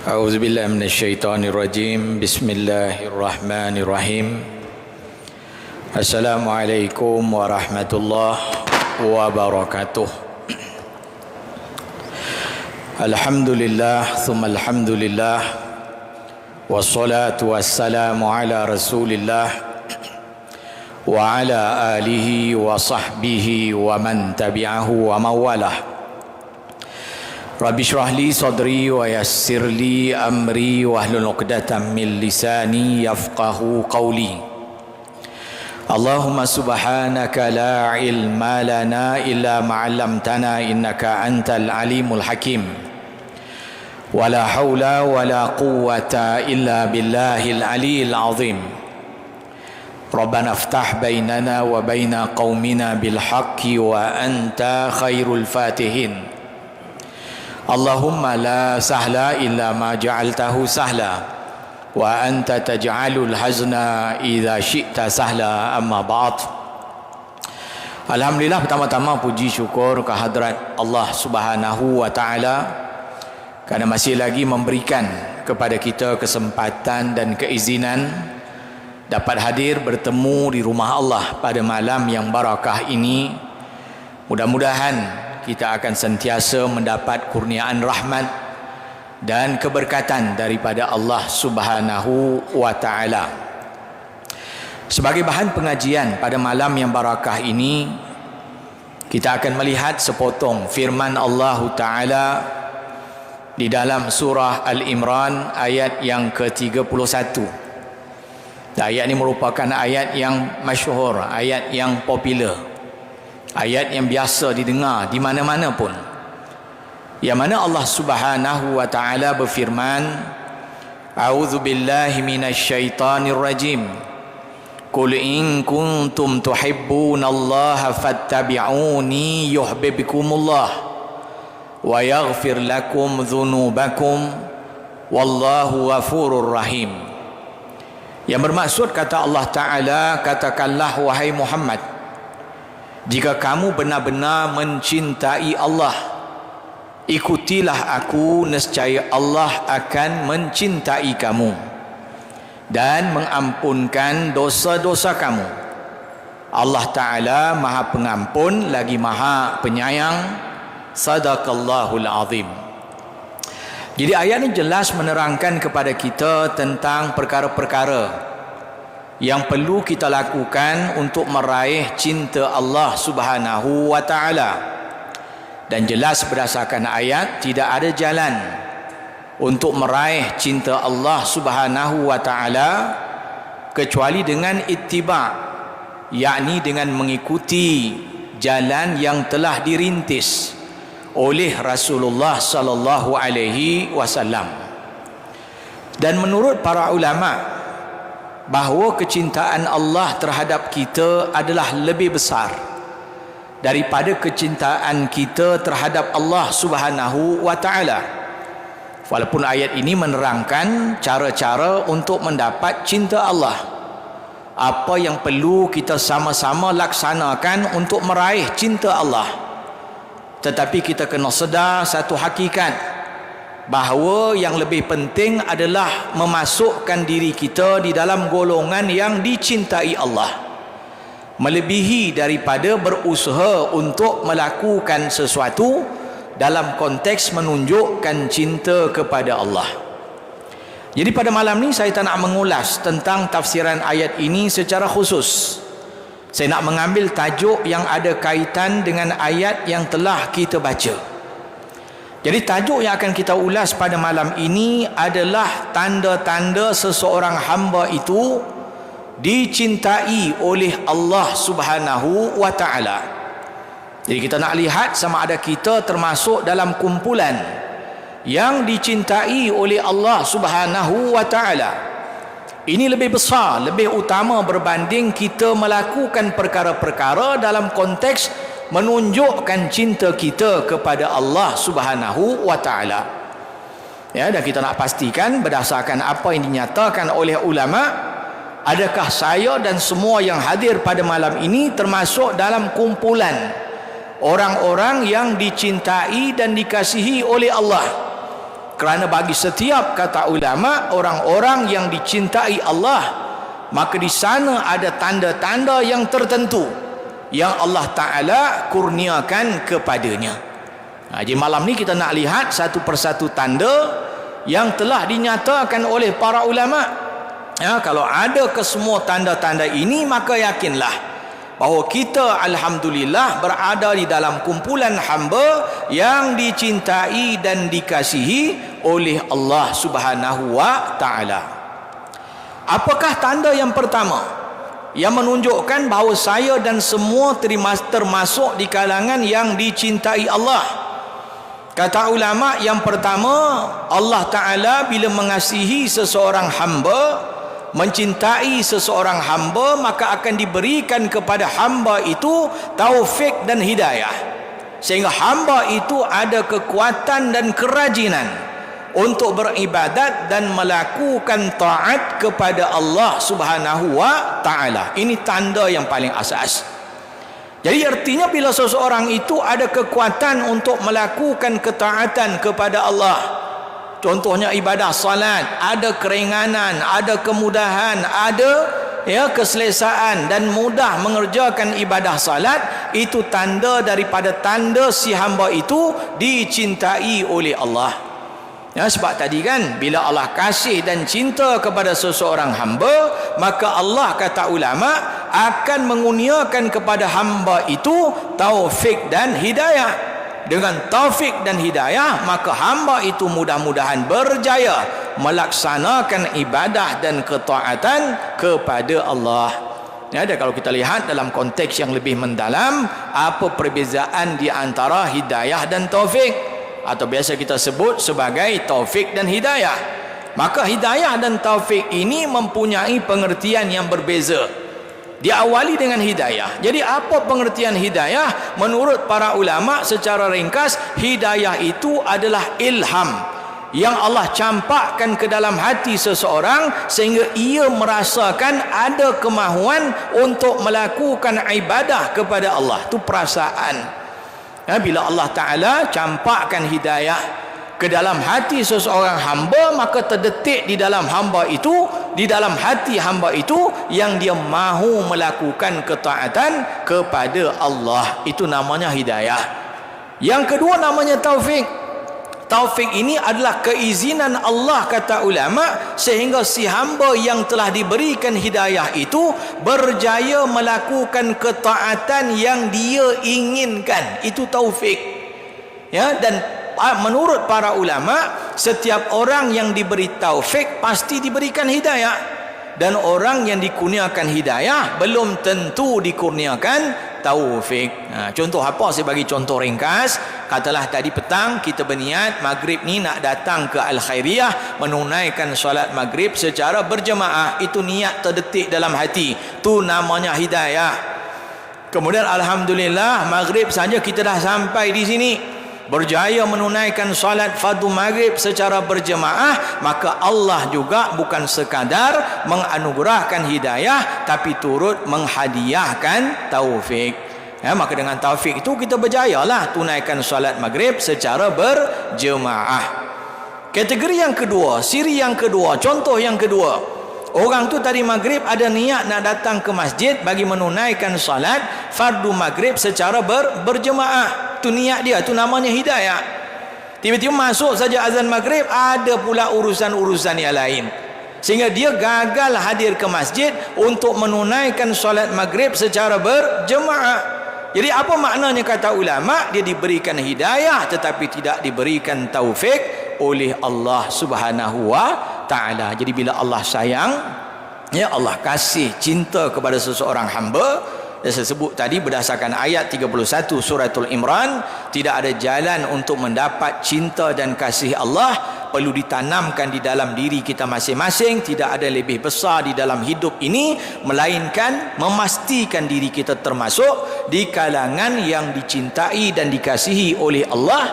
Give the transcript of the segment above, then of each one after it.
A'udzu billahi minasyaitonir rajim. Bismillahirrahmanirrahim. Assalamualaikum warahmatullahi wabarakatuh. Alhamdulillah thumma alhamdulillah wassalatu wassalamu ala Rasulillah wa ala alihi wa sahbihi wa man tabi'ahu wa mawalah. Rabbi shrah li sadri wa yassir li amri wa hlul 'uqdatam min lisani yafqahu qawli. Allahumma subhanaka la ilma lana illa ma 'allamtana innaka antal alimul hakim. Wa la haula wa la quwwata illa billahil aliyil azim. Rabbana iftah bainana wa baina qaumina bil haqqi wa anta khairul fatihin. Allahumma la sahla illa ma ja'altahu sahla wa anta taj'alul hazna idza syi'ta sahla, amma ba'd. Alhamdulillah, pertama-tama puji syukur kehadrat Allah Subhanahu wa taala kerana masih lagi memberikan kepada kita kesempatan dan keizinan dapat hadir bertemu di rumah Allah pada malam yang barakah ini. Mudah-mudahan kita akan sentiasa mendapat kurniaan rahmat dan keberkatan daripada Allah Subhanahu wa taala. Sebagai bahan pengajian pada malam yang barakah ini, kita akan melihat sepotong firman Allah taala di dalam surah Al-Imran ayat yang ke-31. Ayat ini merupakan ayat yang masyhur, ayat yang popular, ayat yang biasa didengar di mana-mana pun, yang mana Allah Subhanahu wa taala berfirman, A'udzu billahi minasyaitonir rajim. Qul in kuntum tuhibbunallaha fattabi'uni yuhibbukumullah wa yaghfir lakum dzunubakum wallahu ghafurur rahim. Yang bermaksud, kata Allah taala, katakanlah wahai Muhammad, jika kamu benar-benar mencintai Allah, ikutilah aku, nescaya Allah akan mencintai kamu dan mengampunkan dosa-dosa kamu. Allah Ta'ala Maha Pengampun lagi Maha Penyayang. Sadaqallahul Azim. Jadi ayat ini jelas menerangkan kepada kita tentang perkara-perkara yang perlu kita lakukan untuk meraih cinta Allah Subhanahu wa taala. Dan jelas berdasarkan ayat, tidak ada jalan untuk meraih cinta Allah Subhanahu wa taala kecuali dengan ittiba', yakni dengan mengikuti jalan yang telah dirintis oleh Rasulullah sallallahu alaihi wasallam. Dan menurut para ulama, bahawa kecintaan Allah terhadap kita adalah lebih besar daripada kecintaan kita terhadap Allah Subhanahu wa taala. Walaupun ayat ini menerangkan cara-cara untuk mendapat cinta Allah, apa yang perlu kita sama-sama laksanakan untuk meraih cinta Allah. Tetapi kita kena sedar satu hakikat, bahawa yang lebih penting adalah memasukkan diri kita di dalam golongan yang dicintai Allah, melebihi daripada berusaha untuk melakukan sesuatu dalam konteks menunjukkan cinta kepada Allah. Jadi pada malam ni saya tak nak mengulas tentang tafsiran ayat ini secara khusus. Saya nak mengambil tajuk yang ada kaitan dengan ayat yang telah kita baca. Jadi tajuk yang akan kita ulas pada malam ini adalah tanda-tanda seseorang hamba itu dicintai oleh Allah Subhanahu wa taala. Jadi kita nak lihat sama ada kita termasuk dalam kumpulan yang dicintai oleh Allah Subhanahu wa taala. Ini lebih besar, lebih utama berbanding kita melakukan perkara-perkara dalam konteks menunjukkan cinta kita kepada Allah Subhanahu wa taala. Ya, dan kita nak pastikan berdasarkan apa yang dinyatakan oleh ulama, adakah saya dan semua yang hadir pada malam ini termasuk dalam kumpulan orang-orang yang dicintai dan dikasihi oleh Allah. Kerana bagi setiap, kata ulama, orang-orang yang dicintai Allah, maka di sana ada tanda-tanda yang tertentu yang Allah Ta'ala kurniakan kepadanya. Jadi malam ni kita nak lihat satu persatu tanda yang telah dinyatakan oleh para ulama. Kalau ada kesemua tanda-tanda ini, maka yakinlah bahawa kita alhamdulillah berada di dalam kumpulan hamba yang dicintai dan dikasihi oleh Allah Subhanahu wa Ta'ala. Apakah tanda yang pertama yang menunjukkan bahawa saya dan semua termasuk di kalangan yang dicintai Allah? Kata ulama, yang pertama, Allah Ta'ala bila mengasihi seseorang hamba, mencintai seseorang hamba, maka akan diberikan kepada hamba itu taufik dan hidayah, sehingga hamba itu ada kekuatan dan kerajinan untuk beribadat dan melakukan taat kepada Allah Subhanahu wa Ta'ala. Ini tanda yang paling asas. Jadi artinya bila seseorang itu ada kekuatan untuk melakukan ketaatan kepada Allah, contohnya ibadah salat, ada keringanan, ada kemudahan, ada keselesaan dan mudah mengerjakan ibadah salat, itu tanda daripada tanda si hamba itu dicintai oleh Allah. Sebab tadi kan, bila Allah kasih dan cinta kepada seseorang hamba, maka Allah, kata ulama, akan mengurniakan kepada hamba itu taufik dan hidayah. Dengan taufik dan hidayah, maka hamba itu mudah-mudahan berjaya melaksanakan ibadah dan ketaatan kepada Allah. Dan kalau kita lihat dalam konteks yang lebih mendalam, apa perbezaan di antara hidayah dan taufik, atau biasa kita sebut sebagai taufik dan hidayah? Maka hidayah dan taufik ini mempunyai pengertian yang berbeza. Diawali dengan hidayah. Jadi apa pengertian hidayah? Menurut para ulama secara ringkas, hidayah itu adalah ilham yang Allah campakkan ke dalam hati seseorang sehingga ia merasakan ada kemahuan untuk melakukan ibadah kepada Allah. Itu perasaan. Bila Allah Ta'ala campakkan hidayah ke dalam hati seseorang hamba, maka terdetik di dalam hamba itu, di dalam hati hamba itu, yang dia mahu melakukan ketaatan kepada Allah. Itu namanya hidayah. Yang kedua namanya taufik. Taufik ini adalah keizinan Allah, kata ulama, sehingga si hamba yang telah diberikan hidayah itu berjaya melakukan ketaatan yang dia inginkan. Itu taufik. Dan menurut para ulama, setiap orang yang diberi taufik pasti diberikan hidayah. Dan orang yang dikurniakan hidayah belum tentu dikurniakan taufik. Contoh apa? Saya bagi contoh ringkas. Katalah tadi petang kita berniat maghrib ni nak datang ke Al-Khairiyah menunaikan solat maghrib secara berjemaah. Itu niat terdetik dalam hati. Itu namanya hidayah. Kemudian alhamdulillah maghrib saja kita dah sampai di sini, berjaya menunaikan solat fardu maghrib secara berjemaah, maka Allah juga bukan sekadar menganugerahkan hidayah, tapi turut menghadiahkan taufik. Maka dengan taufik itu kita berjayalah tunaikan solat maghrib secara berjemaah. Kategori yang kedua, siri yang kedua, contoh yang kedua, orang tu tadi maghrib ada niat nak datang ke masjid bagi menunaikan solat fardu maghrib secara berjemaah. Itu niat dia, itu namanya hidayah. Tiba-tiba masuk saja azan maghrib, ada pula urusan-urusan yang lain, sehingga dia gagal hadir ke masjid untuk menunaikan solat maghrib secara berjemaah. Jadi apa maknanya, kata ulama? Dia diberikan hidayah tetapi tidak diberikan taufik oleh Allah Subhanahu wa Ta'ala. Jadi bila Allah sayang, Allah kasih cinta kepada seseorang hamba, yang saya sebut tadi berdasarkan ayat 31 suratul Imran, tidak ada jalan untuk mendapat cinta dan kasih Allah, perlu ditanamkan di dalam diri kita masing-masing. Tidak ada lebih besar di dalam hidup ini melainkan memastikan diri kita termasuk di kalangan yang dicintai dan dikasihi oleh Allah,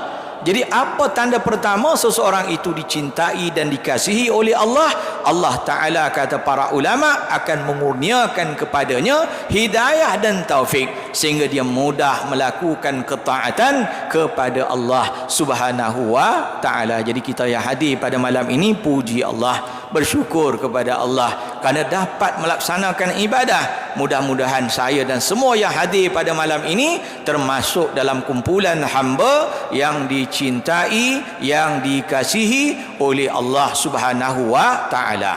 Jadi apa tanda pertama seseorang itu dicintai dan dikasihi oleh Allah? Allah Ta'ala, kata para ulama, akan mengurniakan kepadanya hidayah dan taufik sehingga dia mudah melakukan ketaatan kepada Allah Subhanahu wa Ta'ala. Jadi kita yang hadir pada malam ini, puji Allah, bersyukur kepada Allah kerana dapat melaksanakan ibadah. Mudah-mudahan saya dan semua yang hadir pada malam ini termasuk dalam kumpulan hamba yang dicintai, yang dikasihi oleh Allah Subhanahu wa Ta'ala.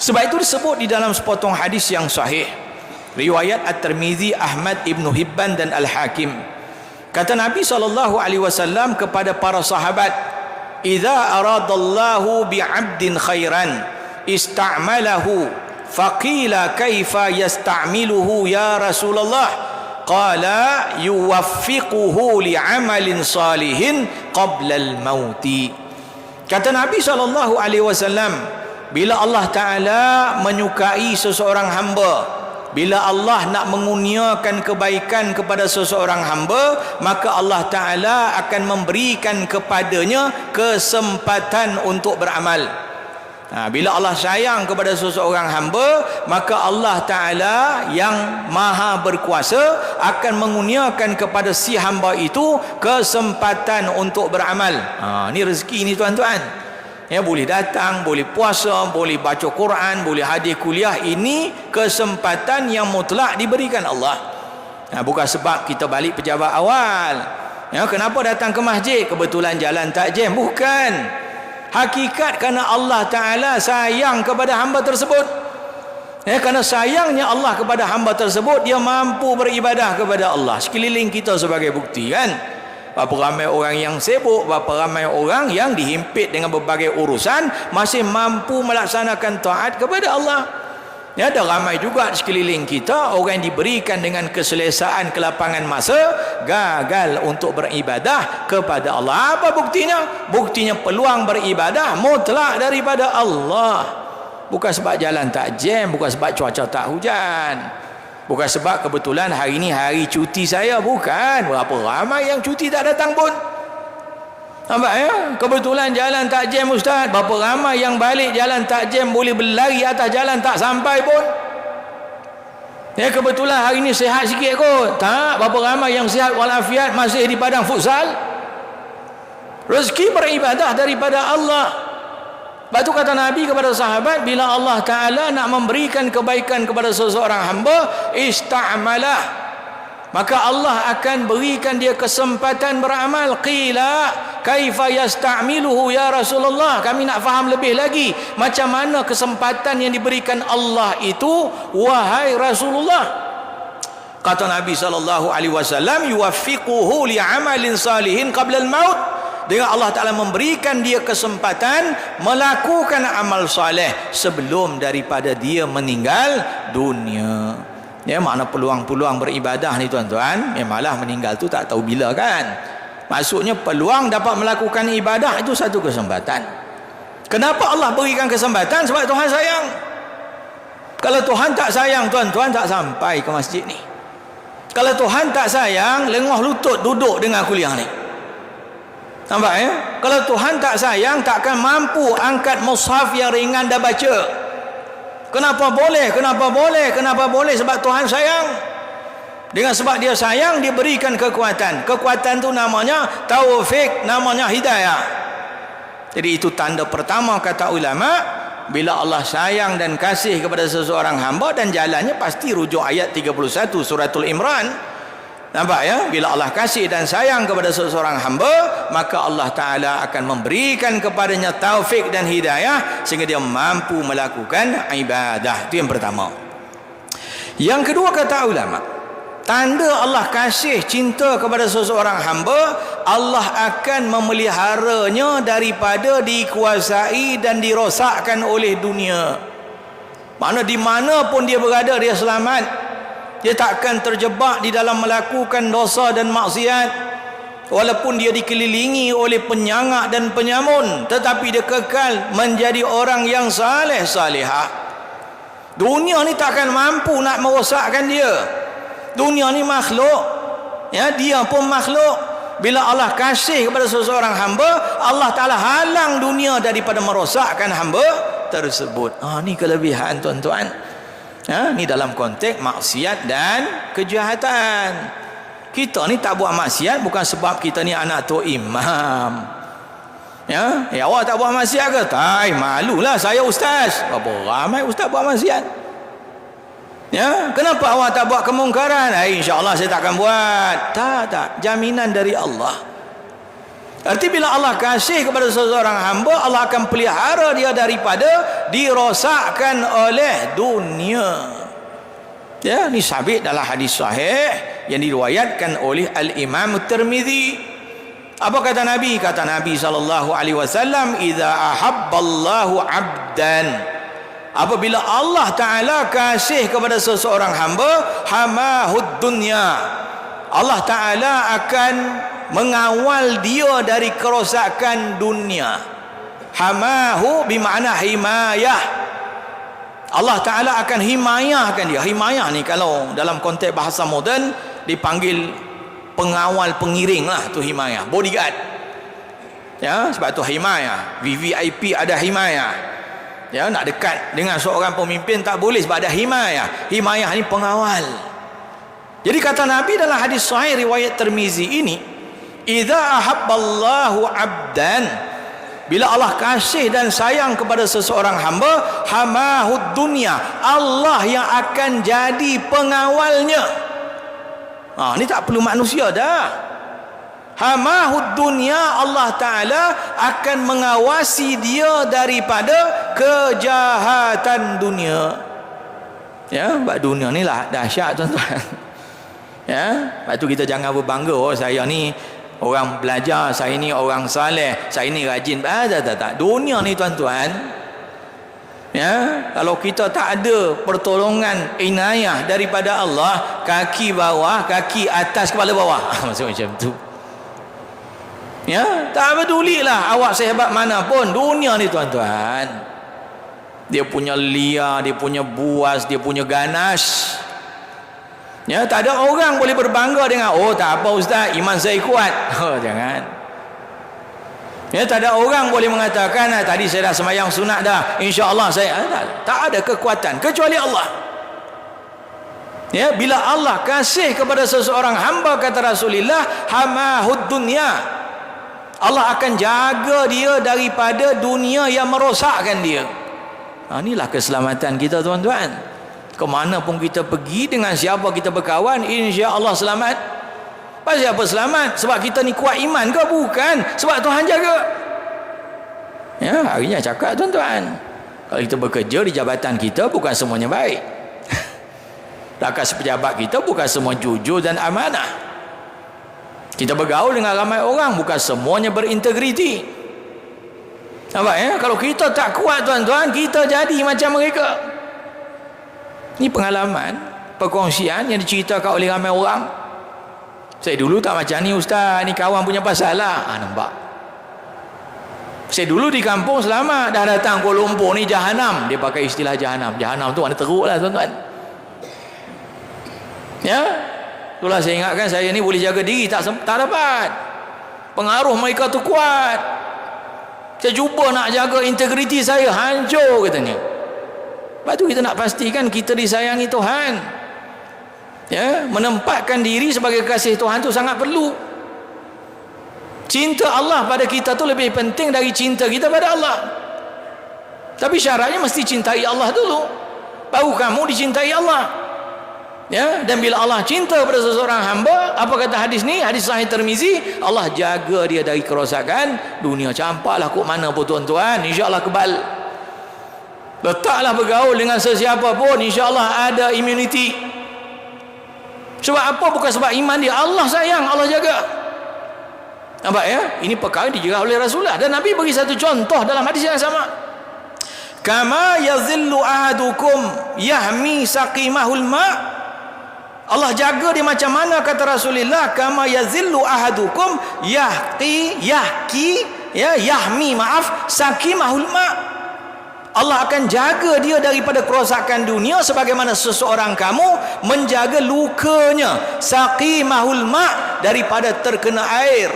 Sebab itu disebut di dalam sepotong hadis yang sahih riwayat At-Tirmizi, Ahmad, Ibn Hibban dan Al-Hakim. Kata Nabi SAW kepada para sahabat, "Idza aradallahu bi'abdin khairan ista'malahu faqila kaifa yasta'miluhu ya Rasulullah?" Qala yuwaffiquhu li'amalin salihin qabla al-mauti. Kata Nabi SAW, bila Allah Ta'ala menyukai seseorang hamba, bila Allah nak mengurniakan kebaikan kepada seseorang hamba, maka Allah Ta'ala akan memberikan kepadanya kesempatan untuk beramal. Bila Allah sayang kepada seseorang hamba, maka Allah Ta'ala yang maha berkuasa akan mengurniakan kepada si hamba itu kesempatan untuk beramal. Ni rezeki ni tuan-tuan. Ya, boleh datang, boleh puasa, boleh baca Quran, boleh hadir kuliah. Ini kesempatan yang mutlak diberikan Allah. Bukan sebab kita balik pejabat awal. Ya, kenapa datang ke masjid? Kebetulan jalan tak jam. Bukan. Hakikat kerana Allah Ta'ala sayang kepada hamba tersebut. Kerana sayangnya Allah kepada hamba tersebut, dia mampu beribadah kepada Allah. Sekeliling kita sebagai bukti kan. Berapa ramai orang yang sibuk, berapa ramai orang yang dihimpit dengan berbagai urusan, masih mampu melaksanakan taat kepada Allah. Ya, ada ramai juga sekeliling kita orang yang diberikan dengan keselesaan kelapangan masa gagal untuk beribadah kepada Allah. Apa buktinya? Buktinya peluang beribadah mutlak daripada Allah. Bukan sebab jalan tak jam, bukan sebab cuaca tak hujan, bukan sebab kebetulan hari ini hari cuti saya, bukan. Berapa ramai yang cuti tak datang pun. Nampak ya? Kebetulan jalan tak jam ustaz. Berapa ramai yang balik jalan tak jam, boleh berlari atas jalan tak sampai pun. Ya, kebetulan hari ini sihat sikit kot. Tak, berapa ramai yang sihat walafiat masih di padang futsal. Rezeki beribadah daripada Allah. Sebab itu kata Nabi kepada sahabat, bila Allah Ta'ala nak memberikan kebaikan kepada seseorang hamba, ista'malah, maka Allah akan berikan dia kesempatan beramal. Qila kaifa yasta'miluhu ya Rasulullah? Kami nak faham lebih lagi, macam mana kesempatan yang diberikan Allah itu, wahai Rasulullah? Kata Nabi SAW, yuwaffiquhu li'amalin salihin qabla al-maut. Dengan Allah Ta'ala memberikan dia kesempatan melakukan amal saleh sebelum daripada dia meninggal dunia. Ya, makna peluang-peluang beribadah ni tuan-tuan, memanglah meninggal tu tak tahu bila kan. Maksudnya peluang dapat melakukan ibadah itu satu kesempatan. Kenapa Allah berikan kesempatan? Sebab Tuhan sayang. Kalau Tuhan tak sayang, tuan-tuan tak sampai ke masjid ni. Kalau Tuhan tak sayang, lengoh lutut duduk dengan kuliah ni. Nampak ya? Kalau Tuhan tak sayang, takkan mampu angkat mushaf yang ringan dah baca. Kenapa boleh? Kenapa boleh? Kenapa boleh? Sebab Tuhan sayang. Dengan sebab dia sayang, dia berikan kekuatan. Kekuatan tu namanya taufik, namanya hidayah. Jadi itu tanda pertama kata ulama, bila Allah sayang dan kasih kepada seseorang hamba, dan jalannya pasti rujuk ayat 31 suratul Imran. Nampak ya? Bila Allah kasih dan sayang kepada seseorang hamba, maka Allah Ta'ala akan memberikan kepadanya taufik dan hidayah sehingga dia mampu melakukan ibadah. Itu yang pertama. Yang kedua kata ulama, tanda Allah kasih cinta kepada seseorang hamba, Allah akan memeliharanya daripada dikuasai dan dirosakkan oleh dunia. Mana di mana pun dia berada, dia selamat. Dia takkan terjebak di dalam melakukan dosa dan maksiat. Walaupun dia dikelilingi oleh penyangak dan penyamun, tetapi dia kekal menjadi orang yang saleh salihah. Dunia ni takkan mampu nak merosakkan dia. Dunia ni makhluk, ya, dia pun makhluk. bila Allah kasih kepada seseorang hamba, Allah Ta'ala halang dunia daripada merosakkan hamba tersebut. Ni kelebihan tuan-tuan. Ni dalam konteks maksiat dan kejahatan. Kita ni tak buat maksiat bukan sebab kita ni anak tok imam. Awak tak buat maksiat ke? Tak, malulah saya ustaz. Berapa ramai ustaz buat maksiat? Kenapa awak tak buat kemungkaran? InsyaAllah saya takkan buat. Tak, jaminan dari Allah. Arti bila Allah kasih kepada seseorang hamba, Allah akan pelihara dia daripada dirosakkan oleh dunia. Ni sabit dalam hadis sahih yang diriwayatkan oleh Al-Imam Tirmizi. Apa kata Nabi? Kata Nabi SAW, "Idza ahabballahu 'abdan", apabila Allah Ta'ala kasih kepada seseorang hamba, hamahud dunya, Allah Ta'ala akan mengawal dia dari kerosakan dunia. Hamahu bermakna himayah. Allah Ta'ala akan himayahkan dia. Himayah ni kalau dalam konteks bahasa moden dipanggil pengawal pengiring lah, tu himayah, bodyguard. Sebab tu himayah. VVIP ada himayah. Nak dekat dengan seorang pemimpin tak boleh sebab ada himayah. Himayah ni pengawal. Jadi kata Nabi dalam hadis sahih riwayat Tirmizi ini, "Idza ahabballahu 'abdan", bila Allah kasih dan sayang kepada seseorang hamba, hamahud dunya, Allah yang akan jadi pengawalnya. Ni tak perlu manusia dah. Hamahud dunia, Allah Ta'ala akan mengawasi dia daripada kejahatan dunia. Sebab dunia ni lah dahsyat tuan-tuan. Sebab tu kita jangan berbangga, saya ni orang belajar, saya ni orang saleh, saya ni rajin. Tak. Dunia ni tuan-tuan, kalau kita tak ada pertolongan inayah daripada Allah, kaki bawah, kaki atas, kepala bawah. Maksud macam tu. Tak pedulilah awak sehebat mana pun, dunia ni tuan-tuan, dia punya liar, dia punya buas, dia punya ganas. Tak ada orang boleh berbangga dengan, tak apa ustaz, iman saya kuat. Jangan. Tak ada orang boleh mengatakan, tadi saya dah sembahyang sunat dah, insya-Allah saya tak ada kekuatan kecuali Allah. Bila Allah kasih kepada seseorang hamba, kata Rasulullah, hamahud dunya, Allah akan jaga dia daripada dunia yang merosakkan dia. Inilah keselamatan kita tuan-tuan. Kemana pun kita pergi, dengan siapa kita berkawan, insya-Allah selamat. Pasal apa selamat? Sebab kita ni kuat iman ke? Bukan. Sebab Tuhan jaga. Harinya cakap tuan-tuan, kalau kita bekerja di jabatan kita, bukan semuanya baik. Rakan sepejabat kita bukan semua jujur dan amanah. Kita bergaul dengan ramai orang, bukan semuanya berintegriti. Nampak Kalau kita tak kuat tuan-tuan, kita jadi macam mereka. Ini pengalaman, perkongsian yang diceritakan oleh ramai orang. Saya dulu tak macam ni ustaz, ni kawan punya pasal lah. Nampak? Saya dulu di kampung selamat, dah datang Kuala Lumpur ni jahanam. Dia pakai istilah jahanam. Jahanam tu mana teruk lah tuan-tuan. Itulah saya ingatkan, saya ni boleh jaga diri, tak dapat. Pengaruh mereka tu kuat. Saya cuba nak jaga integriti saya, hancur katanya. Lepas tu kita nak pastikan kita disayangi Tuhan. Menempatkan diri sebagai kasih Tuhan tu sangat perlu. Cinta Allah pada kita tu lebih penting dari cinta kita pada Allah. Tapi syaratnya mesti cintai Allah dulu, baru kamu dicintai Allah. Dan bila Allah cinta pada seseorang hamba, apa kata hadis ni? Hadis sahih Tirmizi, Allah jaga dia dari kerosakan dunia. Campaklah kok mana pun tuan-tuan, insya-Allah kebal. Letaklah bergaul dengan sesiapa pun, insya-Allah ada immunity. Sebab apa? Bukan sebab iman dia, Allah sayang, Allah jaga. Nampak Ini perkara dijaga oleh Rasulullah. Dan Nabi bagi satu contoh dalam hadis yang sama. Kama yazillu ahadukum yahmi saqimahul ma', Allah jaga dia macam mana, kata Rasulullah, kama yazillu ahadukum yahmi sakimahul ma'. Allah akan jaga dia daripada kerosakan dunia sebagaimana seseorang kamu menjaga lukanya. Saqimahul ma', daripada terkena air.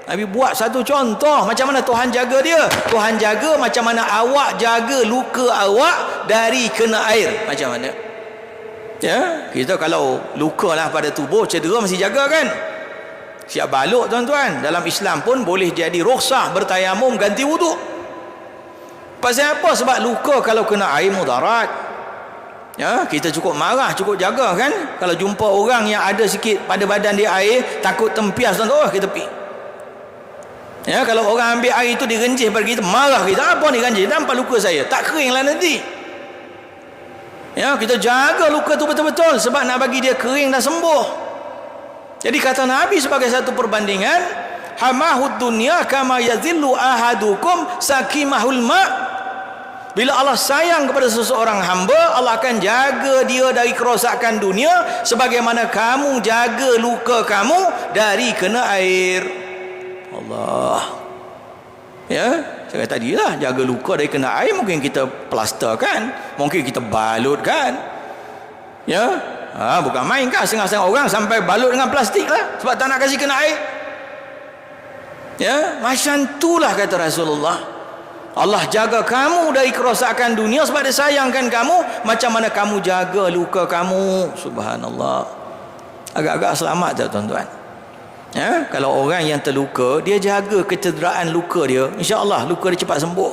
Nabi buat satu contoh macam mana Tuhan jaga dia. Tuhan jaga macam mana awak jaga luka awak dari kena air. Macam mana? Ya, kita kalau luka lah pada tubuh, cedera mesti jaga kan? Siap balut tuan-tuan. Dalam Islam pun boleh jadi rukhsah bertayamum ganti wuduk. Pasal apa? Sebab luka kalau kena air mudarat. Ya, kita cukup marah, cukup jaga kan? Kalau jumpa orang yang ada sikit pada badan dia air, takut tempias tuan-tuan, kita pergi. Ya, kalau orang ambil air itu direnjih pada kita, marah kita, apa ni renjih? Nampak luka saya, tak keringlah nanti. Ya, kita jaga luka tu betul-betul sebab nak bagi dia kering dan sembuh. Jadi kata Nabi sebagai satu perbandingan, hamahud dunya kama yazillu ahadukum sakimahul ma'. Bila Allah sayang kepada seseorang hamba, Allah akan jaga dia dari kerosakan dunia sebagaimana kamu jaga luka kamu dari kena air. Allah. Ya, saya kata tadi lah, jaga luka dari kena air mungkin kita plaster kan, mungkin kita balut kan. Ya, bukan main kan, setengah-setengah orang sampai balut dengan plastik lah sebab tak nak kasih kena air. Ya, macam itulah kata Rasulullah. Allah jaga kamu dari kerosakan dunia sebab dia sayangkan kamu. Macam mana kamu jaga luka kamu. Subhanallah. Agak-agak selamat tak tuan-tuan? Ya, kalau orang yang terluka, dia jaga kecederaan luka dia, insya-Allah luka dia cepat sembuh.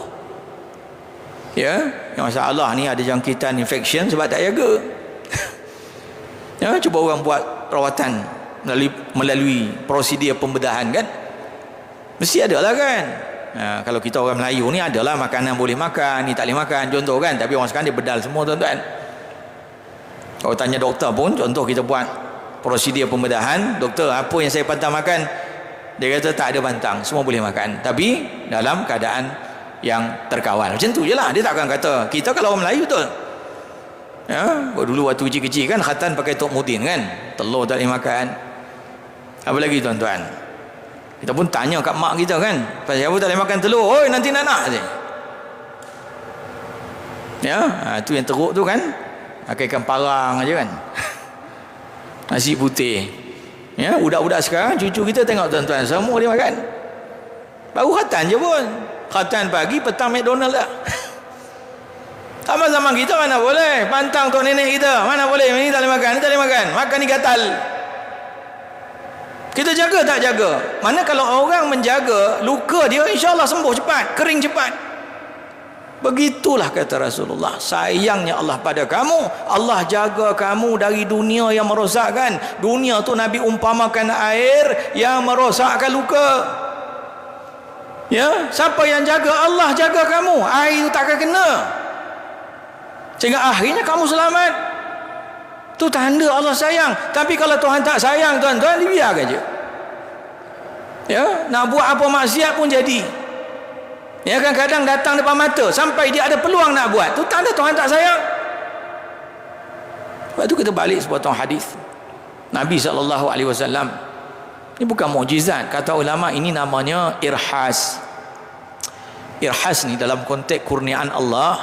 Ya, yang masalah ni ada jangkitan infection sebab tak jaga. Ya, cuba orang buat rawatan melalui prosedur pembedahan kan? Mesti ada lah kan? Kalau kita orang Melayu ni adalah makanan boleh makan, ni tak boleh makan, contoh kan. Tapi orang sekarang dia bedal semua tuan-tuan. Kalau tanya doktor pun, contoh kita buat prosedur pembedahan, doktor apa yang saya pantang makan, dia kata tak ada pantang, semua boleh makan, tapi dalam keadaan yang terkawal. Macam tu je lah, dia tak akan kata. Kita kalau orang Melayu betul ya, dulu waktu kecil-kecil kan khatan pakai tok mudin kan, telur tak boleh makan. Apa lagi tuan-tuan, kita pun tanya kat mak kita kan, pasal apa tak boleh makan telur? Oi, nanti nak je. Ya, tu yang teruk tu kan, pakai ikan parang aja kan. Nasi putih. Ya, budak-budak sekarang, cucu kita tengok tuan-tuan, semua dia makan. Baru khatan je pun. Khatan pagi, petang McDonald lah. Zaman-zaman kita mana boleh. Pantang tok nenek kita, mana boleh. Ini tak boleh makan, ini tak boleh makan. Makan ni gatal. Kita jaga tak jaga? Mana kalau orang menjaga luka dia, insya-Allah sembuh cepat, kering cepat. Begitulah kata Rasulullah, sayangnya Allah pada kamu, Allah jaga kamu dari dunia yang merosakkan. Dunia tu Nabi umpamakan air yang merosakkan luka. Ya, siapa yang jaga? Allah jaga kamu, air itu takkan kena, sehingga akhirnya kamu selamat. Tu tanda Allah sayang. Tapi kalau Tuhan tak sayang tuan-tuan, dibiarkan je. Ya, nak buat apa maksiat pun jadi. Ya, kadang-kadang datang depan mata sampai dia ada peluang nak buat, tu tanda Tuhan tak sayang. Sebab tu kita balik sepotong hadis Nabi SAW. Ini bukan mukjizat, kata ulama, ini namanya irhas. Irhas ni dalam konteks kurniaan Allah,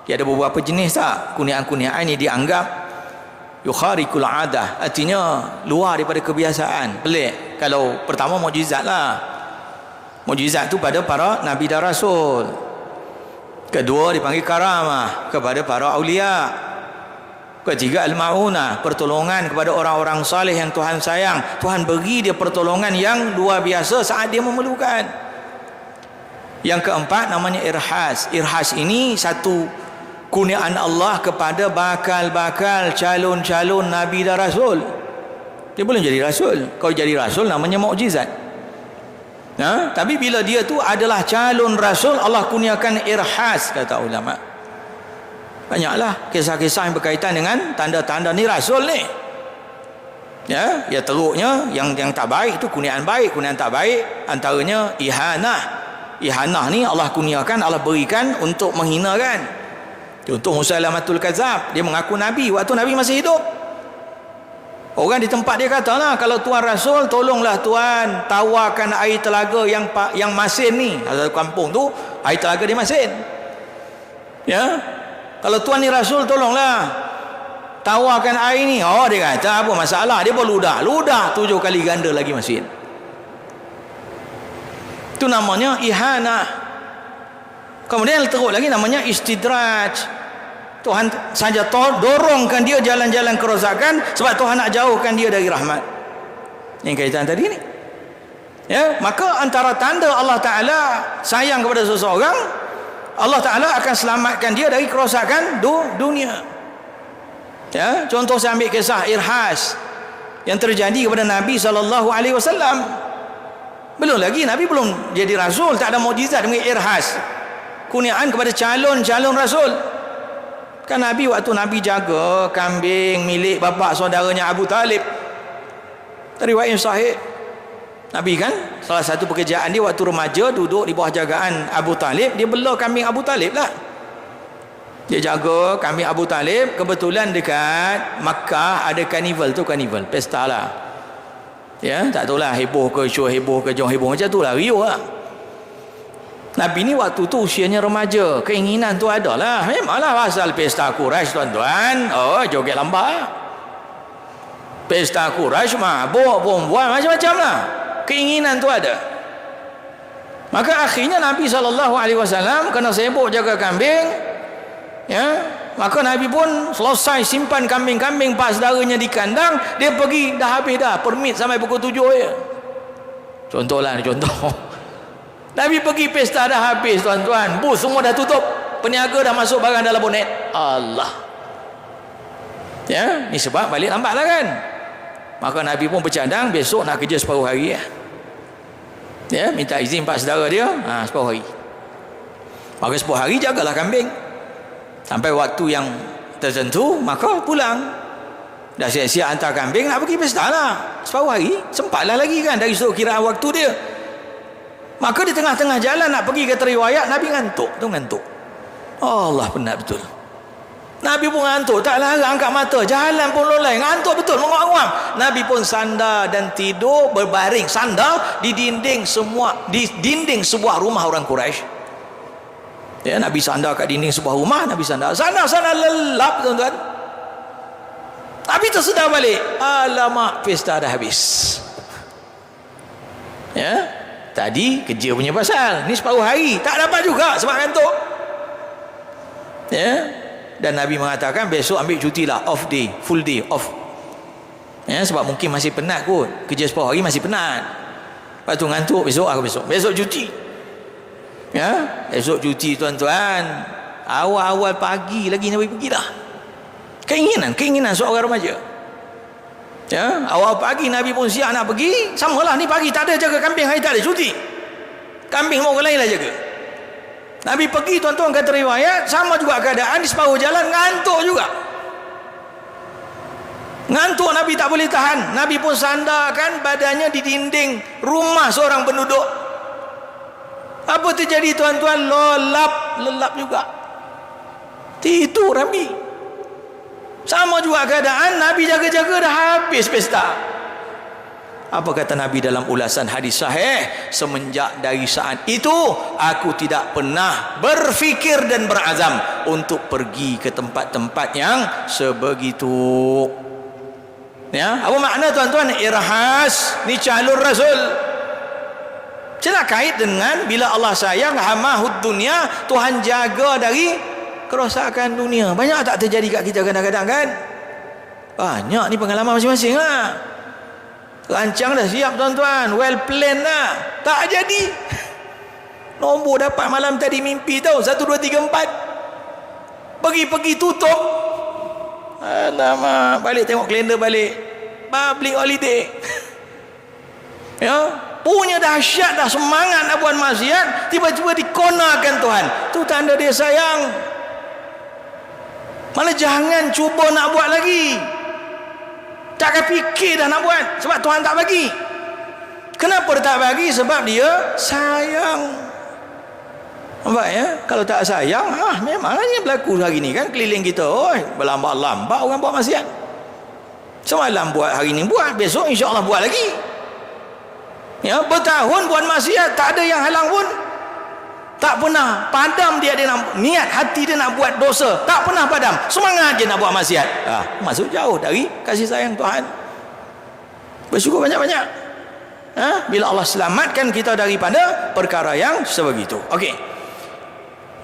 dia ada beberapa jenis tak? Kurniaan-kurniaan ini dianggap yukharikul adah, artinya luar daripada kebiasaan, pelik. Kalau pertama mukjizat lah, mukjizat tu pada para nabi dan rasul. Kedua dipanggil karamah kepada para aulia. Ketiga al-ma'unah, pertolongan kepada orang-orang saleh yang Tuhan sayang. Tuhan beri dia pertolongan yang luar biasa saat dia memerlukan. Yang keempat namanya irhas. Irhas ini satu kurniaan Allah kepada bakal-bakal calon-calon nabi dan rasul. Dia belum jadi rasul. Kalau jadi rasul namanya mukjizat. Tapi bila dia tu adalah calon rasul, Allah kurniakan irhas, kata ulama. Banyaklah kisah-kisah yang berkaitan dengan tanda-tanda ni rasul ni. Ya, teruknya yang tak baik tu kurniaan baik, kurniaan tak baik antaranya ihanah. Ihanah ni Allah kurniakan, Allah berikan untuk menghinakan. Contoh Musailamatul Kadzab, dia mengaku nabi waktu nabi masih hidup. Orang di tempat dia kata lah, kalau Tuan Rasul, tolonglah Tuan tawarkan air telaga yang masin ni. Ada kampung tu air telaga dia masin. Ya, kalau Tuan ni Rasul, tolonglah tawarkan air ni. Oh, dia kata apa masalah, dia pun ludah 7 kali ganda lagi masjid. Itu namanya ihanah. Kemudian teruk lagi namanya istidraj. Tuhan saja dorongkan dia jalan-jalan kerosakan sebab Tuhan nak jauhkan dia dari rahmat. Yang kaitan tadi ni, ya, maka antara tanda Allah Ta'ala sayang kepada seseorang, Allah Ta'ala akan selamatkan dia dari kerosakan dunia. Ya, contoh saya ambil kisah Irhas yang terjadi kepada Nabi SAW. Belum lagi Nabi belum jadi rasul, tak ada mukjizat dengan Irhas, kurniaan kepada calon rasul. Kan Nabi waktu Nabi jaga kambing milik bapa saudaranya Abu Talib, riwayat sahih. Nabi kan salah satu pekerjaan dia waktu remaja duduk di bawah jagaan Abu Talib, dia bela kambing Abu Talib lah. Dia jaga kambing Abu Talib. Kebetulan dekat Makkah ada karnival, pesta lah. Ya, tak tahulah heboh ke, show heboh ke, jom heboh macam tu lah, riuh lah. Nabi ni waktu tu usianya remaja, keinginan tu ada lah. Memanglah pasal pesta Quraisy tuan-tuan, oh joget lambat. Pesta Quraisy mabuk, perempuan macam-macam lah, keinginan tu ada. Maka akhirnya Nabi SAW kena sibuk jaga kambing, ya. Maka Nabi pun selesai simpan kambing-kambing pak saudaranya di kandang, dia pergi dah habis dah permit sampai pukul 7 je. Contoh. Nabi pergi pesta dah habis tuan-tuan, bus semua dah tutup, peniaga dah masuk barang dalam bonet. Allah. Ya, ni sebab balik lambat lah kan. Maka Nabi pun bercadang besok nak kerja separuh hari ya. Ya, minta izin pak saudara dia, separuh hari. Maka separuh hari jagalah kambing sampai waktu yang tertentu, maka pulang. Dah siap-siap hantar kambing nak pergi pesta lah, separuh hari sempatlah lagi kan dari sudut kiraan waktu dia. Maka di tengah-tengah jalan nak pergi, kata riwayat Nabi ngantuk. Allah, penat betul. Nabi pun ngantuk, tak larang angkat mata, jalan pun lolai, ngantuk betul, menguap-nguap. Nabi pun sandar dan tidur berbaring, sandar di dinding sebuah rumah orang Quraisy. Ya, Nabi sandar kat dinding sebuah rumah, Nabi sandar lelap tuan-tuan. Nabi tersedar balik, alamak, pesta dah habis. Ya, tadi kerja punya pasal, ni separuh hari tak dapat juga sebab ngantuk. Ya, dan Nabi mengatakan besok ambil cuti lah, off day, full day off. Ya, sebab mungkin masih penat kot, kerja separuh hari masih penat. Lepas tu ngantuk, besok cuti. Ya, esok cuti tuan-tuan, awal-awal pagi lagi Nabi pergi dah. Keinginan seorang remaja. Ya, awal pagi Nabi pun siap nak pergi, samalah ni pagi tak ada jaga kambing, hari tak ada cuti, kambing mau orang lain lah jaga. Nabi pergi tuan-tuan, kata riwayat sama juga keadaan, di separuh jalan ngantuk juga. Ngantuk Nabi tak boleh tahan, Nabi pun sandarkan badannya di dinding rumah seorang penduduk. Apa terjadi tuan-tuan? Lelap juga. Tidur Nabi. Sama juga keadaan, Nabi jaga-jaga dah habis pesta. Apa kata Nabi dalam ulasan hadis sahih? Semenjak dari saat itu aku tidak pernah berfikir dan berazam untuk pergi ke tempat-tempat yang sebegitu. Ya, apa makna tuan-tuan? Irhas ni calon rasul. Macam kait dengan bila Allah sayang, hamahud dunia, Tuhan jaga dari kerosakan dunia. Banyak tak terjadi kat kita kadang-kadang kan? Banyak ni pengalaman masing-masing lah. Rancang dah siap tuan-tuan, well planned lah, tak jadi. Nombor dapat malam tadi mimpi tau, 1, 2, 3, 4. Pergi tutup. Alamak, balik tengok kalender balik, public holiday. Ya, punya dahsyat dah, semangat nak buat maksiat, tiba-tiba dikonakan Tuhan. Tu tanda dia sayang. Mana jangan cuba nak buat lagi, takkan fikir dah nak buat, sebab Tuhan tak bagi. Kenapa dia tak bagi? Sebab dia sayang. Nampak ya? Kalau tak sayang, memanglah yang berlaku hari ni kan, keliling kita, berlambat-lambat orang buat maksiat. Semalam buat, hari ni buat, besok insya-Allah buat lagi. Ya, bertahun buat maksiat, tak ada yang halang pun. Tak pernah padam dia nak niat hati dia nak buat dosa, tak pernah padam, semangat je nak buat maksiat. Masuk jauh dari kasih sayang Tuhan. Bersyukur banyak-banyak. Bila Allah selamatkan kita daripada perkara yang sebegitu. Okey.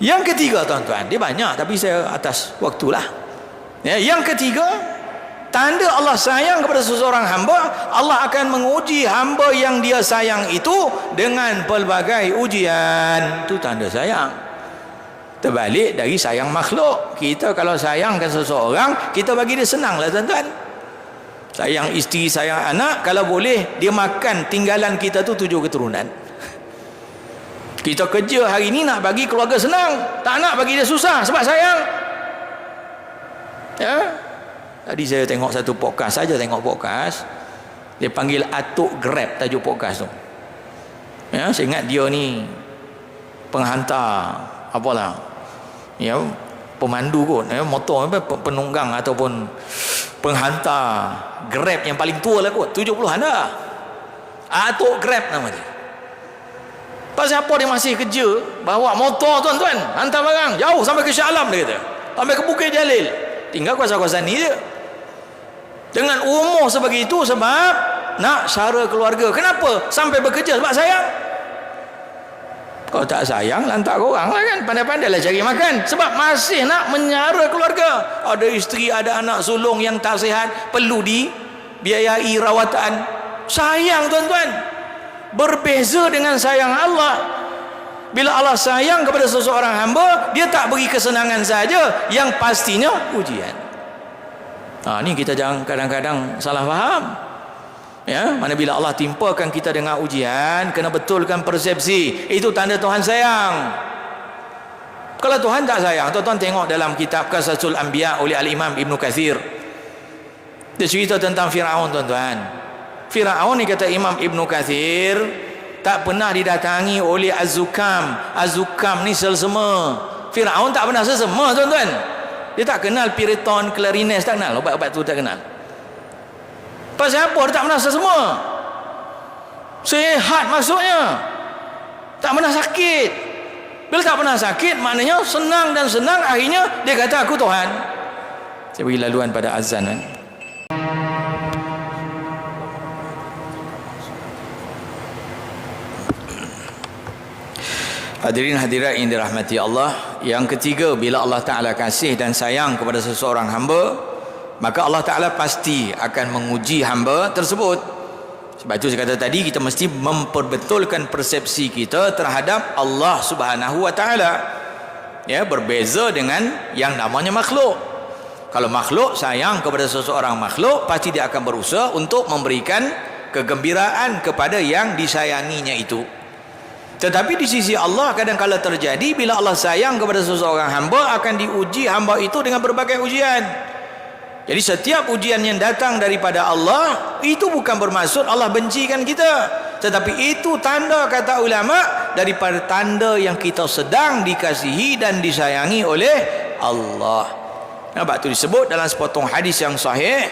Yang ketiga tuan-tuan, dia banyak tapi saya atas waktulah. Yang ketiga, tanda Allah sayang kepada seseorang hamba, Allah akan menguji hamba yang dia sayang itu dengan pelbagai ujian. Itu tanda sayang. Terbalik dari sayang makhluk. Kita kalau sayangkan seseorang, kita bagi dia senang lah tuan-tuan. Sayang isteri, sayang anak, kalau boleh dia makan tinggalan kita tu 7 keturunan. Kita kerja hari ni nak bagi keluarga senang, tak nak bagi dia susah sebab sayang. Tadi saya tengok satu podcast saja, tengok podcast. Dia panggil Atuk Grab tajuk podcast tu. Saya ingat dia ni penghantar apalah. Pemandu kot, motor penunggang ataupun penghantar Grab yang paling tua lah kot, 70-an dah. Atuk Grab nama dia. Pasal apa dia masih kerja bawa motor tuan-tuan, hantar barang jauh sampai ke Shah Alam, dia kata, sampai ke Bukit Jalil, tinggal kawasan-kawasan ni je. Dengan umur sebegitu sebab nak sara keluarga. Kenapa? Sampai bekerja sebab sayang. Kalau tak sayang, lantak korang lah kan, pandai-pandailah cari makan sebab masih nak menyara keluarga. Ada isteri, ada anak sulung yang tak sihat, perlu dibiayai rawatan. Sayang tuan-tuan. Berbeza dengan sayang Allah. Bila Allah sayang kepada seseorang hamba, dia tak beri kesenangan saja, yang pastinya ujian. Ni kita jangan kadang-kadang salah faham. Mana bila Allah timpakan kita dengan ujian, kena betulkan persepsi. Itu tanda Tuhan sayang. Kalau Tuhan tak sayang, tuan-tuan tengok dalam kitab Qasasul Anbiya oleh Al-Imam Ibn Kathir. Dia cerita tentang Fir'aun tuan-tuan. Fir'aun ni kata Imam Ibn Kathir, tak pernah didatangi oleh Az-Zukam. Az-Zukam ni selsema. Fir'aun tak pernah selsema tuan-tuan. Dia tak kenal Piriton, Clarines, tak kenal. Obat-obat tu tak kenal. Pasal apa dia tak pernah selsema? Sehat maksudnya. Tak pernah sakit. Bila tak pernah sakit, maknanya senang dan senang. Akhirnya dia kata aku Tuhan. Saya bagi laluan pada azan kan. Hadirin hadirat yang dirahmati Allah, yang ketiga, bila Allah Ta'ala kasih dan sayang kepada seseorang hamba, maka Allah Ta'ala pasti akan menguji hamba tersebut. Sebab itu saya kata tadi, kita mesti memperbetulkan persepsi kita terhadap Allah Subhanahu Wa Ta'ala. Berbeza dengan yang namanya makhluk. Kalau makhluk sayang kepada seseorang makhluk, pasti dia akan berusaha untuk memberikan kegembiraan kepada yang disayanginya itu. Tetapi di sisi Allah kadang-kala terjadi, bila Allah sayang kepada seseorang hamba, akan diuji hamba itu dengan berbagai ujian. Jadi setiap ujian yang datang daripada Allah, itu bukan bermaksud Allah bencikan kita, tetapi itu tanda, kata ulama, daripada tanda yang kita sedang dikasihi dan disayangi oleh Allah. Sebab itu disebut dalam sepotong hadis yang sahih,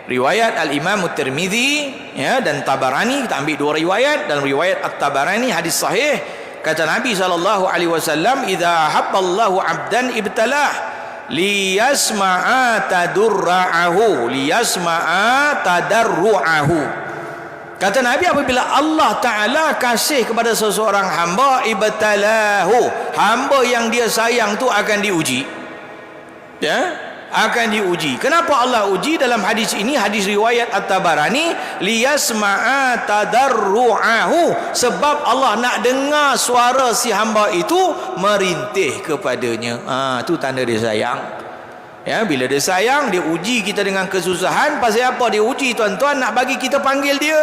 riwayat Al-Imam At-Tirmidzi dan Tabarani. Kita ambil dua riwayat. Dalam riwayat At-Tabarani hadis sahih, kata Nabi SAW, idza habballahu 'abdan ibtalah liyasma'a tadarru'ahu. Kata Nabi, apabila Allah Ta'ala kasih kepada seseorang hamba, ibtalahu, hamba yang dia sayang tu akan diuji. Akan diuji. Kenapa Allah uji? Dalam hadis ini, hadis riwayat At-Tabarani, liyasma'a tadarru'ahu, sebab Allah nak dengar suara si hamba itu merintih kepadanya. Itu tanda dia sayang. Bila dia sayang, dia uji kita dengan kesusahan. Pasal apa dia uji tuan-tuan? Nak bagi kita panggil dia,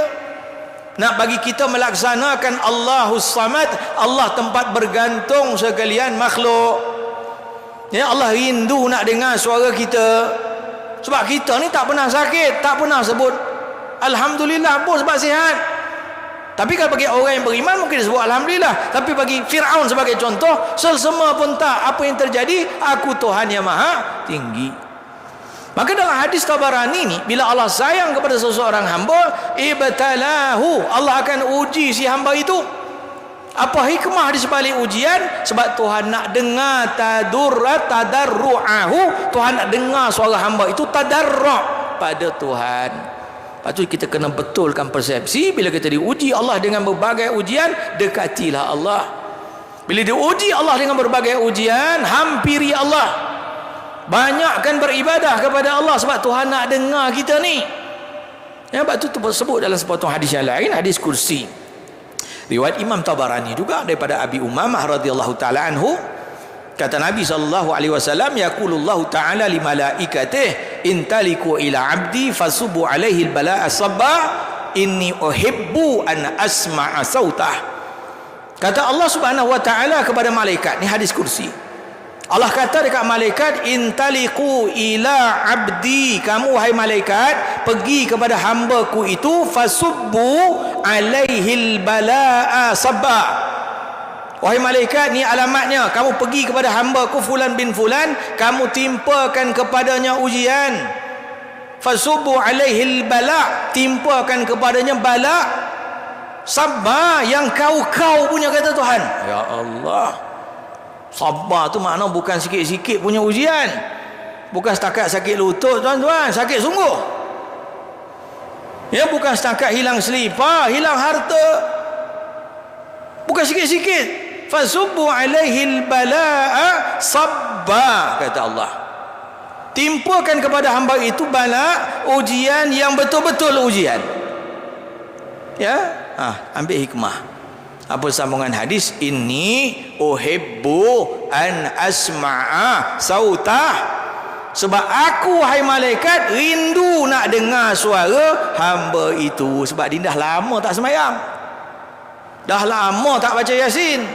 nak bagi kita melaksanakan Allahus Samad, Allah tempat bergantung sekalian makhluk. Allah rindu nak dengar suara kita. Sebab kita ni tak pernah sakit, tak pernah sebut Alhamdulillah pun sebab sihat. Tapi kalau bagi orang yang beriman mungkin disebut Alhamdulillah. Tapi bagi Fir'aun sebagai contoh, selsema pun tak. Apa yang terjadi? Aku Tuhan yang maha tinggi. Maka dalam hadis Tabarani ni, bila Allah sayang kepada seseorang hamba, ibtalahu, Allah akan uji si hamba itu. Apa hikmah di sebalik ujian? Sebab Tuhan nak dengar tadarru'ahu. Tuhan nak dengar suara hamba itu tadarru' pada Tuhan. Lepas tu kita kena betulkan persepsi. Bila kita diuji Allah dengan berbagai ujian, dekatilah Allah. Bila diuji Allah dengan berbagai ujian, hampiri Allah. Banyakkan beribadah kepada Allah, sebab Tuhan nak dengar kita ni. Ya, sebab tu tersebut dalam sepotong hadis yang lain, hadis kursi. Riwayat Imam Tabarani juga daripada Abi Umamah radhiyallahu taala anhu, kata Nabi sallallahu alaihi wasallam, yaqulullahu taala li malaikatihi intaliku ila abdi fasubu alaihi albala'a sabba inni uhibbu an asma'a sautah. Kata Allah Subhanahu wa taala kepada malaikat, ni hadis kursi. Allah kata dekat malaikat, intaliku ila abdi, kamu wahai malaikat pergi kepada hamba-Ku itu, fasubbu alaihil balaa sabba. Wahai malaikat, ni alamatnya, kamu pergi kepada hamba-Ku fulan bin fulan, kamu timpakan kepadanya ujian. Fasubbu alaihil bala, timpakan kepadanya bala sabba, yang kau punya, kata Tuhan. Ya Allah, sabar tu makna bukan sikit-sikit punya ujian. Bukan setakat sakit lutut tuan-tuan, sakit sungguh. Ya, bukan setakat hilang selipar, hilang harta. Bukan sikit-sikit. Fasubbu alaihil balaa sabba, kata Allah. Timpakan kepada hamba itu bala, ujian yang betul-betul ujian. Ya, ambil hikmah. Apa sambungan hadis? Inni uhibbu an asma'a sautah. Sebab aku, hai malaikat, rindu nak dengar suara hamba itu. Sebab dia dah lama tak sembahyang, dah lama tak baca Yasin,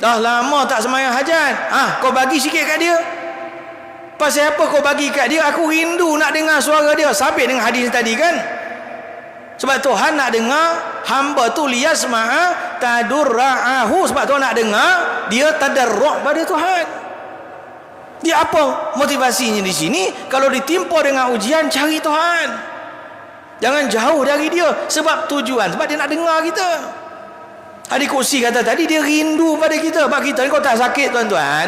dah lama tak sembahyang hajat. Kau bagi sikit kat dia. Pasal apa kau bagi kat dia? Aku rindu nak dengar suara dia. Sabit dengan hadis tadi kan. Sebab Tuhan nak dengar hamba tu liyasma'a tadurra'ahu. Sebab Tuhan nak dengar dia tadarru' pada Tuhan. Dia apa motivasinya di sini? Kalau ditimpa dengan ujian, cari Tuhan. Jangan jauh dari dia. Sebab tujuan, sebab dia nak dengar kita. Hadis kursi kata tadi, dia rindu pada kita. Sebab kita ni kau tak sakit tuan-tuan,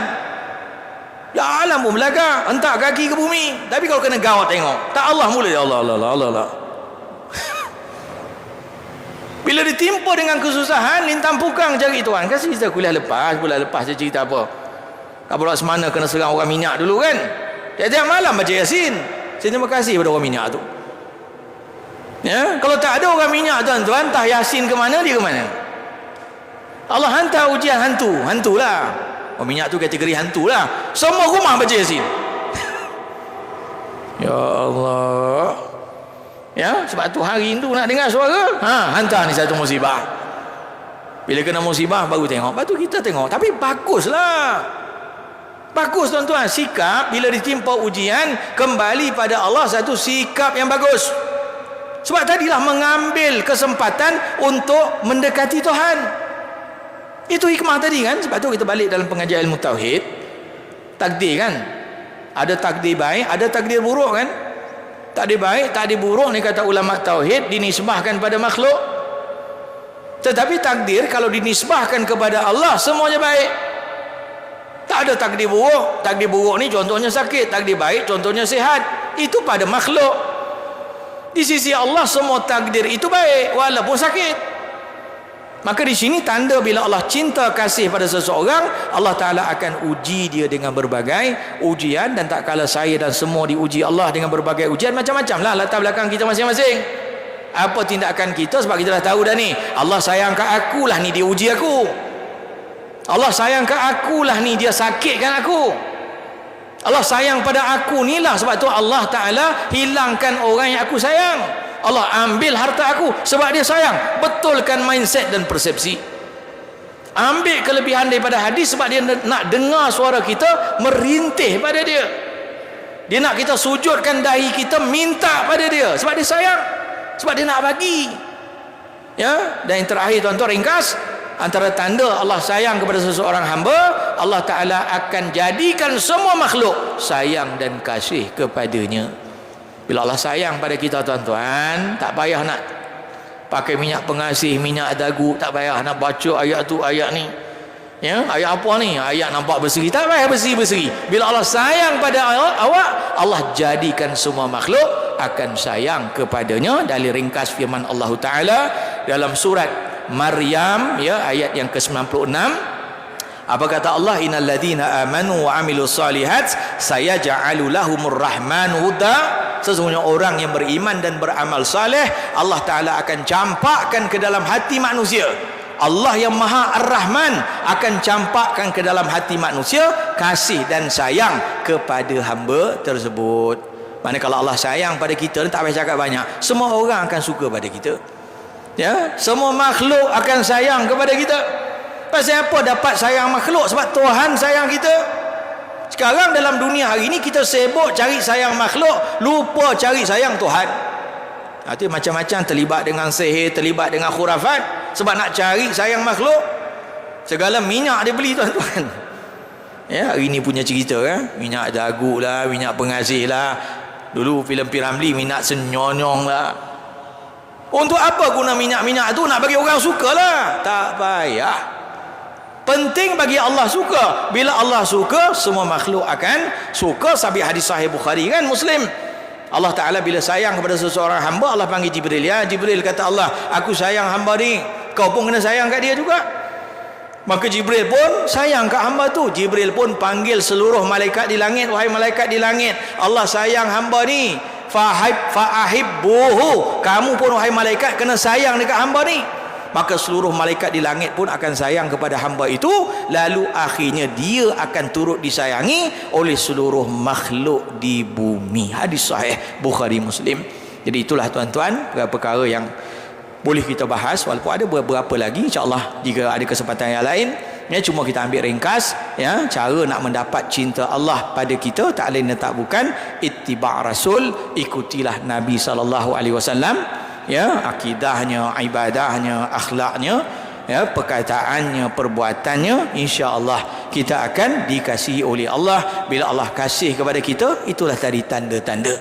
ya alam pun belakang, hentak kaki ke bumi. Tapi kalau kena gawat tengok, tak Allah mula, ya Allah, Allah, Allah, Allah. Bila ditimpa dengan kesusahan, lintang pukang cari Tuhan. Kasih kita bulan lepas saya cerita apa. Abang Semana kena serang orang minyak dulu kan. Tiap-tiap malam baca Yasin. Saya terima kasih pada orang minyak tu. Ya, kalau tak ada orang minyak tuan-tuan, entah Yasin ke mana, dia ke mana. Allah hantar ujian hantulah. Orang minyak tu kategori hantulah. Semua rumah baca Yasin. Ya Allah. Ya, sebab Tuhan rindu nak dengar suara. Hantar ni satu musibah. Bila kena musibah baru tengok. Lepas tu kita tengok. Tapi baguslah. Bagus tuan-tuan. Sikap bila ditimpa ujian, kembali pada Allah, satu sikap yang bagus. Sebab tadilah mengambil kesempatan untuk mendekati Tuhan. Itu hikmah tadi kan. Sebab tu kita balik dalam pengajian ilmu tauhid. Takdir kan. Ada takdir baik, ada takdir buruk kan. Takdir baik, takdir buruk ni kata ulama tauhid dinisbahkan pada makhluk. Tetapi takdir kalau dinisbahkan kepada Allah, semuanya baik. Tak ada takdir buruk. Takdir buruk ni contohnya sakit, takdir baik contohnya sihat. Itu pada makhluk. Di sisi Allah semua takdir itu baik walaupun sakit. Maka di sini tanda bila Allah cinta kasih pada seseorang, Allah Ta'ala akan uji dia dengan berbagai ujian. Dan tak kala saya dan semua diuji Allah dengan berbagai ujian, macam-macam lah latar belakang kita masing-masing. Apa tindakan kita, sebab kita dah tahu dah ni, Allah sayang kat aku lah ni, dia uji aku. Allah sayang kat aku lah ni, dia sakitkan aku. Allah sayang pada aku ni lah, sebab tu Allah Ta'ala hilangkan orang yang aku sayang. Allah ambil harta aku sebab dia sayang. Betulkan mindset dan persepsi. Ambil kelebihan daripada hadis sebab dia nak dengar suara kita, merintih pada dia. Dia nak kita sujudkan dahi kita, minta pada dia sebab dia sayang, sebab dia nak bagi. Ya, dan yang terakhir tuan-tuan, ringkas, antara tanda Allah sayang kepada seseorang hamba, Allah Ta'ala akan jadikan semua makhluk sayang dan kasih kepadanya. Bila Allah sayang pada kita tuan-tuan, tak payah nak pakai minyak pengasih, minyak dagu, tak payah nak baca ayat tu ayat ni. Ya, ayat apa ni? Ayat nampak berseri, tak payah berseri-berseri. Bila Allah sayang pada awak, Allah jadikan semua makhluk akan sayang kepadanya. Dari ringkas firman Allah Taala dalam surat Maryam, ya, ayat yang ke-96, apa kata Allah? Innal ladzina amanu wa amilus solihat sayaj'alu lahumur rahmanu wudda. Sesungguhnya orang yang beriman dan beramal saleh, Allah Taala akan campakkan ke dalam hati manusia. Allah yang Maha Ar-Rahman akan campakkan ke dalam hati manusia kasih dan sayang kepada hamba tersebut. Mana kalau Allah sayang pada kita, tak payah cakap banyak, semua orang akan suka pada kita. Ya, semua makhluk akan sayang kepada kita. Pasal apa dapat sayang makhluk? Sebab Tuhan sayang kita. Sekarang dalam dunia hari ini kita sibuk cari sayang makhluk, lupa cari sayang Tuhan. Itu macam-macam, terlibat dengan sihir, terlibat dengan khurafat sebab nak cari sayang makhluk. Segala minyak dia beli, tuan-tuan. Ya, hari ni punya cerita kan, minyak dagu lah, minyak pengasih lah. Dulu filem Piramli minyak senyonyong lah. Untuk apa guna minyak-minyak tu? Nak bagi orang suka lah. Tak payah. Penting bagi Allah suka. Bila Allah suka, semua makhluk akan suka. Sampai hadis sahih Bukhari kan, Muslim. Allah Ta'ala bila sayang kepada seseorang hamba, Allah panggil Jibril. Ya Jibril, kata Allah, aku sayang hamba ni, kau pun kena sayang kat dia juga. Maka Jibril pun sayang kat hamba tu. Jibril pun panggil seluruh malaikat di langit. Wahai malaikat di langit, Allah sayang hamba ni, fa'ahibbuhu. Kamu pun wahai malaikat kena sayang dekat hamba ni. Maka seluruh malaikat di langit pun akan sayang kepada hamba itu. Lalu akhirnya dia akan turut disayangi oleh seluruh makhluk di bumi. Hadis sahih Bukhari Muslim. Jadi itulah tuan-tuan perkara yang boleh kita bahas. Walaupun ada beberapa lagi, insya-Allah jika ada kesempatan yang lain. Ya, cuma kita ambil ringkas, ya, cara nak mendapat cinta Allah pada kita tak lain dan tak bukan ittiba' rasul, ikutilah Nabi SAW. Ya, akidahnya, ibadahnya, akhlaknya, ya, perkataannya, perbuatannya, insya-Allah kita akan dikasihi oleh Allah. Bila Allah kasih kepada kita, itulah tadi tanda-tanda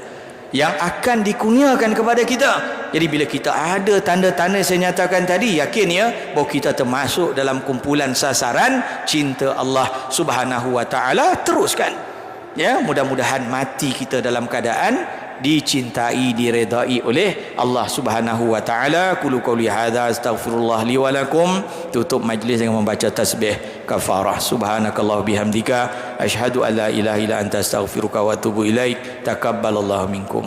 yang akan dikurniakan kepada kita. Jadi bila kita ada tanda-tanda saya nyatakan tadi, yakin ya bahawa kita termasuk dalam kumpulan sasaran cinta Allah Subhanahu wa taala. Teruskan. Ya, mudah-mudahan mati kita dalam keadaan dicintai, diredai oleh Allah Subhanahu wa taala. Qulu qouli hadza astaghfirullah li wa lakum. Tutup majlis dengan membaca tasbih kafarah. Subhanakallah bihamdika asyhadu an la ilaha illa anta astaghfiruka wa atubu ilaik. Taqabbalallahu minkum.